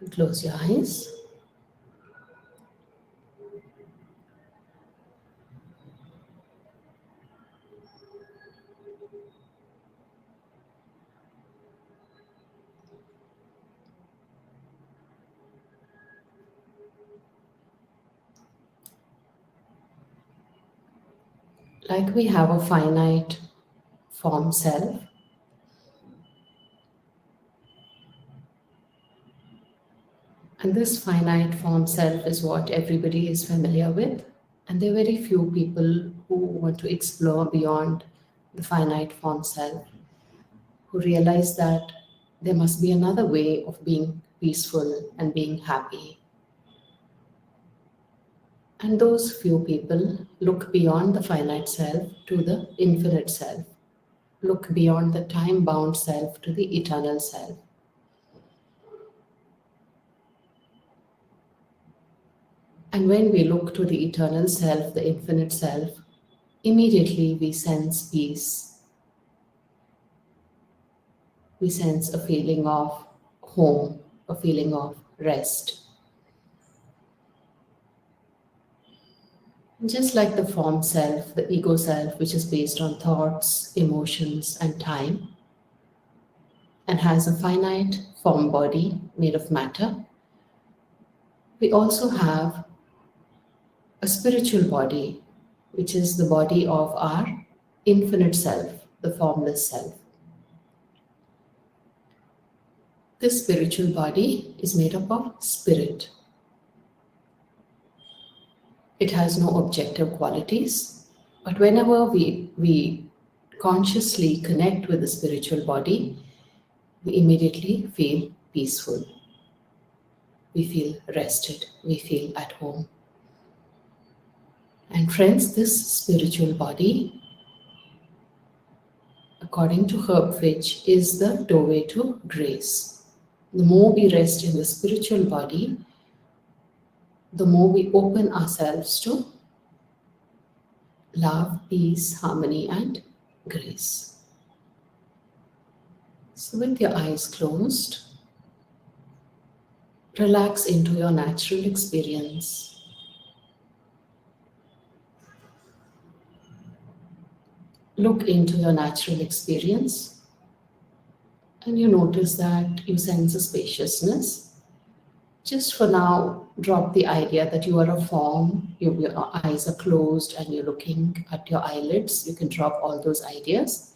Close your eyes. Like we have a finite form self, and this finite form self is what everybody is familiar with. And there are very few people who want to explore beyond the finite form self, who realize that there must be another way of being peaceful and being happy. And those few people look beyond the finite self to the infinite self, look beyond the time bound self to the eternal self. And when we look to the eternal self, the infinite self, immediately we sense peace. We sense a feeling of home, a feeling of rest. Just like the form self, the ego self, which is based on thoughts, emotions, and time, and has a finite form body made of matter, we also have a spiritual body, which is the body of our infinite self, the formless self. This spiritual body is made up of spirit. It has no objective qualities, but whenever we consciously connect with the spiritual body, we immediately feel peaceful. We feel rested. We feel at home. And friends, this spiritual body, according to Herb Fitch, is the doorway to grace. The more we rest in the spiritual body, the more we open ourselves to love, peace, harmony, and grace. So, with your eyes closed, relax into your natural experience. Look into your natural experience, and you notice that you sense a spaciousness. Just for now, drop the idea that you are a form, your eyes are closed, and you're looking at your eyelids. You can drop all those ideas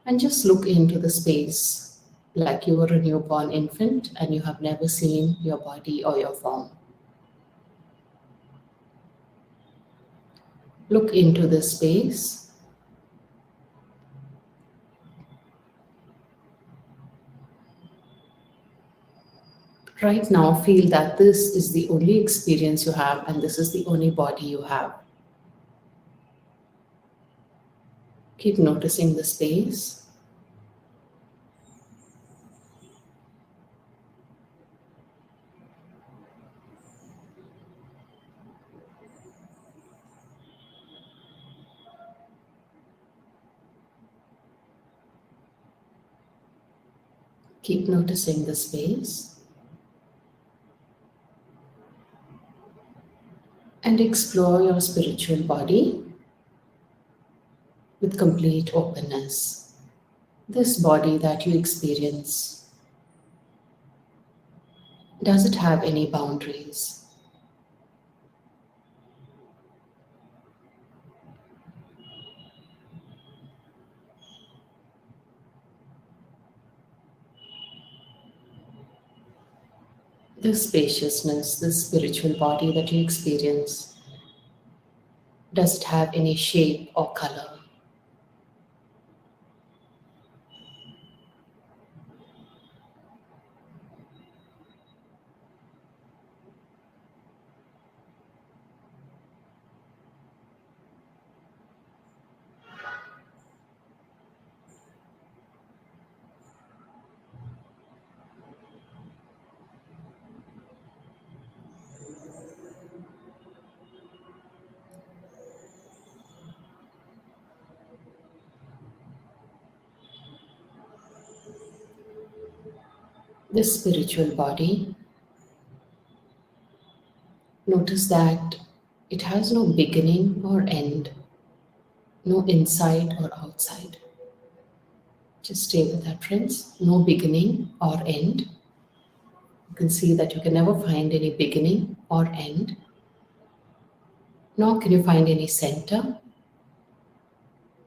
and just look into the space like you were a newborn infant and you have never seen your body or your form. Look into the space. Right now, feel that this is the only experience you have and this is the only body you have. Keep noticing the space. Keep noticing the space. And explore your spiritual body with complete openness. This body that you experience, does it have any boundaries? This spaciousness, this spiritual body that you experience, does it have any shape or color? This spiritual body, Notice that it has no beginning or end, no inside or outside. Just stay with that, friends. No beginning or end. You can see that you can never find any beginning or end, nor can you find any center,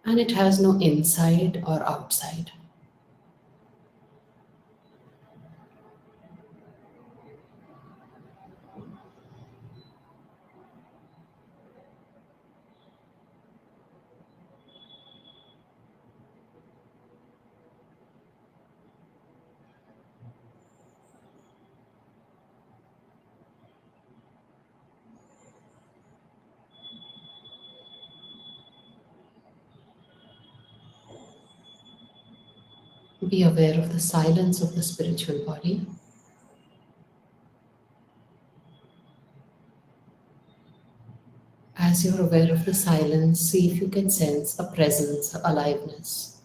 and it has no inside or outside. Be aware of the silence of the spiritual body. As you're aware of the silence, see if you can sense a presence, aliveness.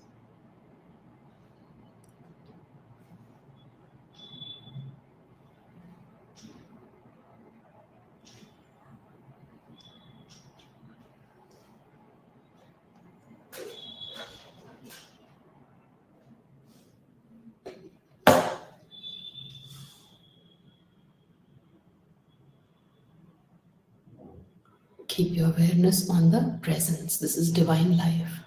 Keep your awareness on the presence. This is divine life.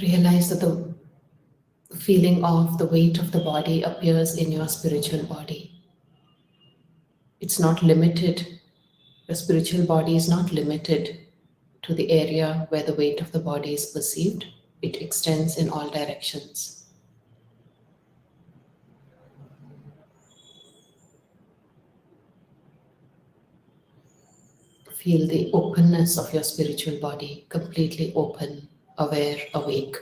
Realize that the feeling of the weight of the body appears in your spiritual body. It's not limited. Your spiritual body is not limited to the area where the weight of the body is perceived. It extends in all directions. Feel the openness of your spiritual body, completely open, aware, awake.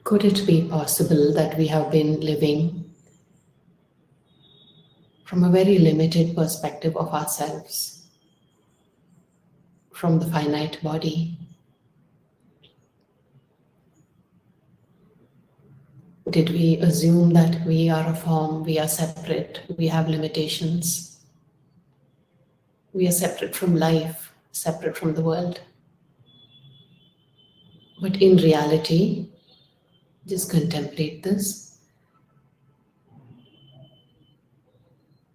Could it be possible that we have been living from a very limited perspective of ourselves, from the finite body? Did we assume that we are a form, we are separate, we have limitations, we are separate from life, separate from the world? But in reality, just contemplate this.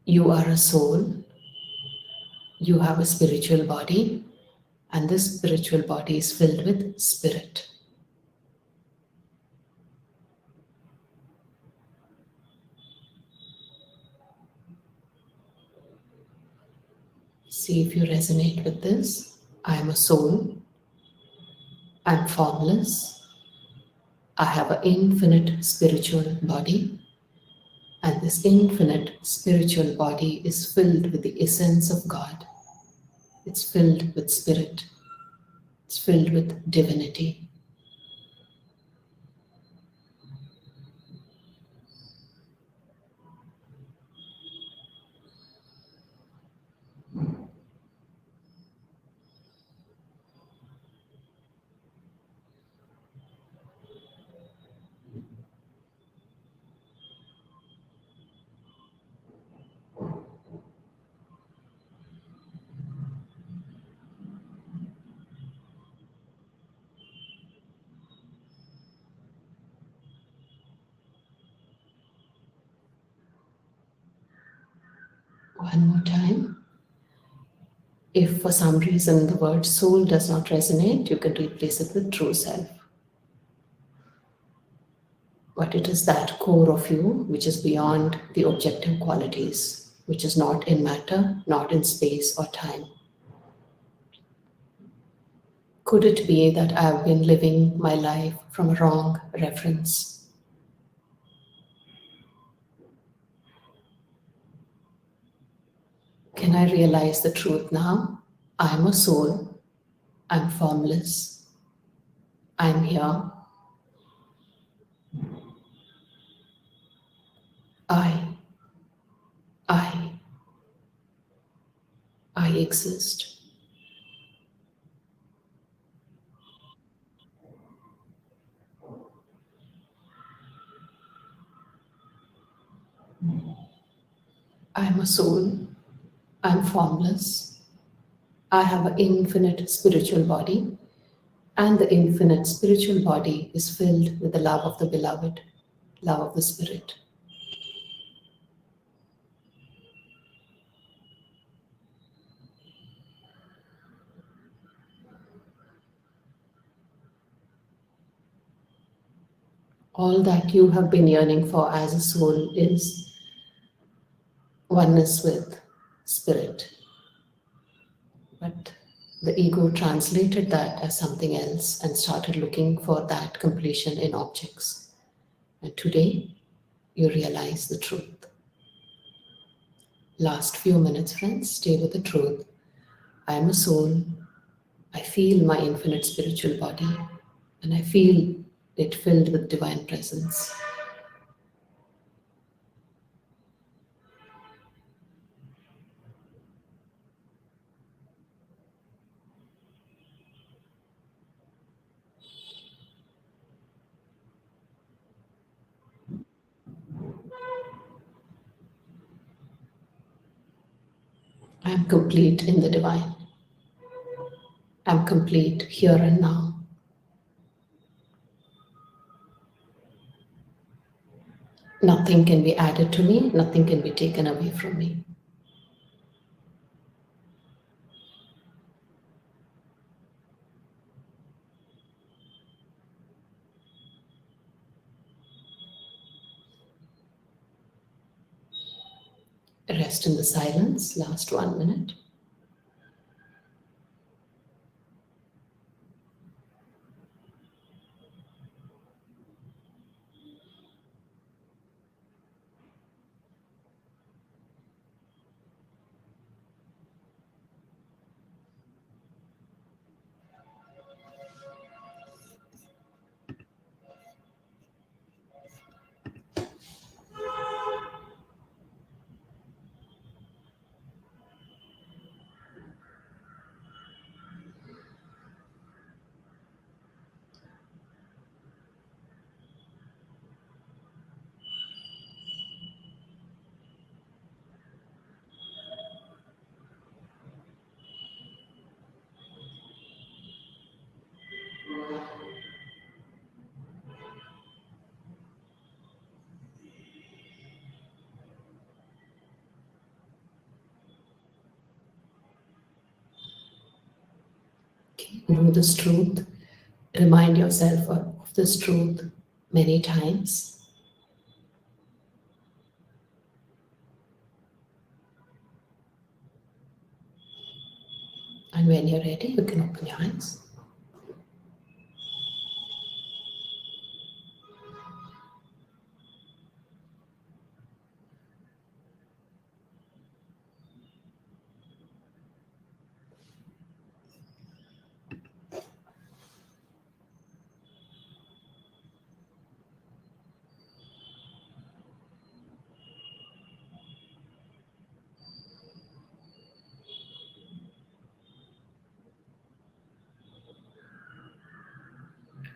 You are a soul, you have a spiritual body, and this spiritual body is filled with spirit. See if you resonate with this. I am a soul. I'm formless. I have an infinite spiritual body. And this infinite spiritual body is filled with the essence of God. It's filled with spirit. It's filled with divinity. One more time. If for some reason the word soul does not resonate, you can replace it with true self. But it is that core of you which is beyond the objective qualities, which is not in matter, not in space or time. Could it be that I have been living my life from a wrong reference? Can I realize the truth now? I am a soul. I'm formless. I'm here. I, I, I exist. I'm a soul. I'm formless. I have an infinite spiritual body, and the infinite spiritual body is filled with the love of the beloved, love of the spirit. All that you have been yearning for as a soul is oneness with spirit. But the ego translated that as something else and started looking for that completion in objects. And today, you realize the truth. Last few minutes, friends, stay with the truth. I am a soul. I feel my infinite spiritual body, and I feel it filled with divine presence. I am complete in the divine. I am complete here and now. Nothing can be added to me, nothing can be taken away from me. Rest in the silence, last 1 minute. Okay. Know this truth. Remind yourself of this truth many times. And when you're ready, you can open your eyes.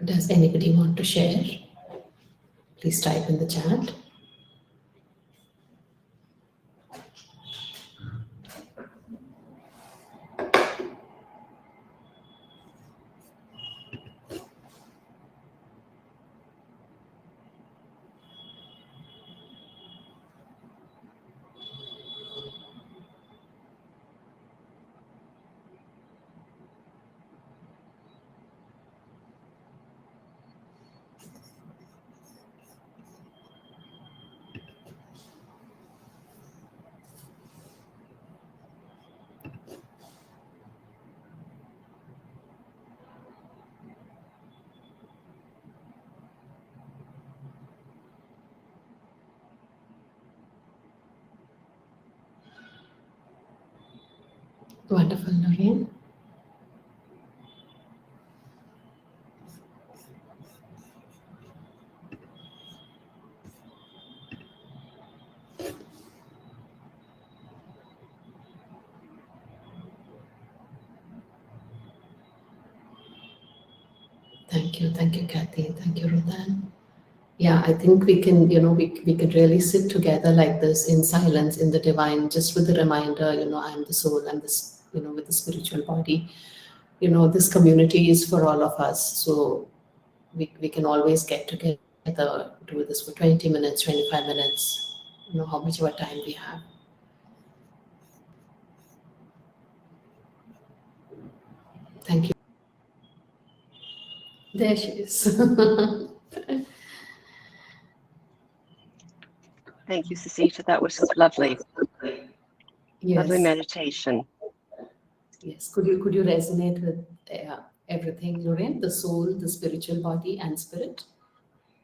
Does anybody want to share? Please type in the chat. Wonderful, Noreen. Thank you, Kathy. Thank you, Ruthan. Yeah, I think we can, we could really sit together like this in silence in the divine, just with the reminder, I'm the soul, I'm this, with the spiritual body. This community is for all of us. So we can always get together, do this for 20 minutes, 25 minutes, how much of a time we have. Thank you. There she is. Thank you, Susita. That was lovely. Yes. Lovely meditation. Yes. Could you resonate with everything, Lorraine? The soul, the spiritual body, and spirit?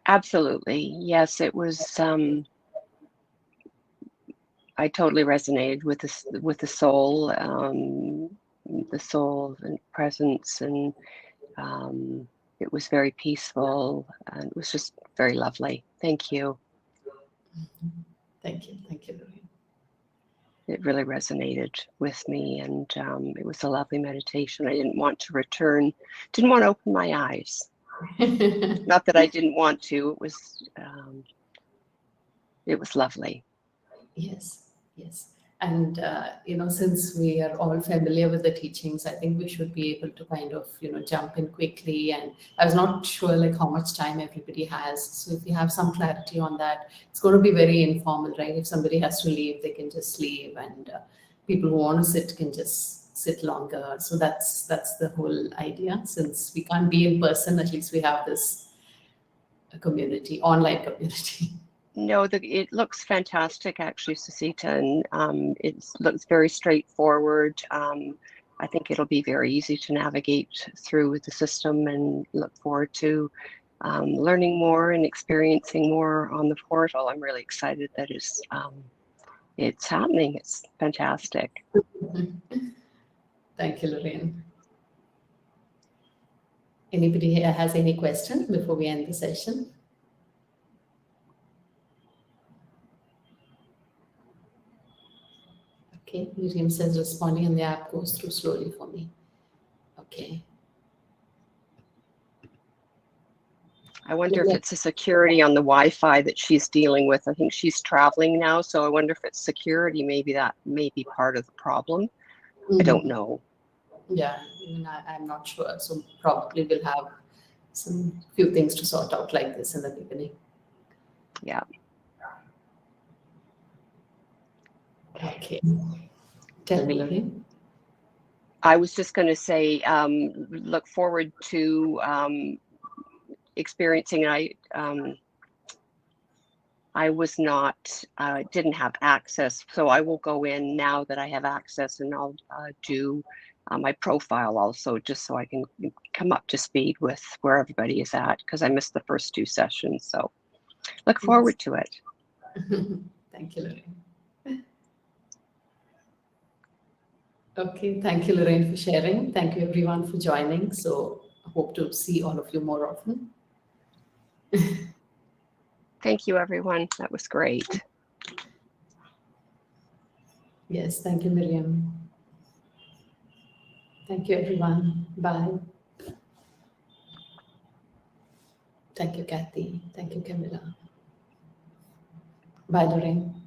Absolutely. Yes, it was. I totally resonated with the soul and presence, and it was very peaceful, and it was just very lovely. Thank you. Thank you, Lorraine. It really resonated with me, and it was a lovely meditation. I didn't want to return, didn't want to open my eyes. Not that I didn't want to. It was lovely. Yes. And, since we are all familiar with the teachings, I think we should be able to kind of, jump in quickly. And I was not sure like how much time everybody has. So if you have some clarity on that, it's going to be very informal, right? If somebody has to leave, they can just leave. And people who want to sit can just sit longer. So that's the whole idea. Since we can't be in person, at least we have this community, online community. No, it looks fantastic, actually, Susita, and it looks very straightforward. I think it'll be very easy to navigate through the system, and look forward to learning more and experiencing more on the portal. I'm really excited that it's happening. It's fantastic. Thank you, Lorraine. Anybody here has any questions before we end the session? Okay, Miriam says responding and the app goes through slowly for me. Okay. I wonder if it's a security on the Wi-Fi that she's dealing with. I think she's traveling now, so I wonder if it's security. Maybe that may be part of the problem. I don't know. Yeah, even I'm not sure. So probably we'll have some few things to sort out like this in the beginning. Yeah. Okay. Tell me, Lorraine. I was just going to say, look forward to experiencing. I was not, didn't have access, so I will go in now that I have access, and I'll do my profile also, just so I can come up to speed with where everybody is at, because I missed the first 2 sessions. So look forward to it. Thank you, Lorraine. Okay, thank you, Lorraine, for sharing. Thank you, everyone, for joining. So I hope to see all of you more often. Thank you, everyone. That was great. Yes, thank you, Miriam. Thank you, everyone. Bye. Thank you, Kathy. Thank you, Camilla. Bye, Lorraine.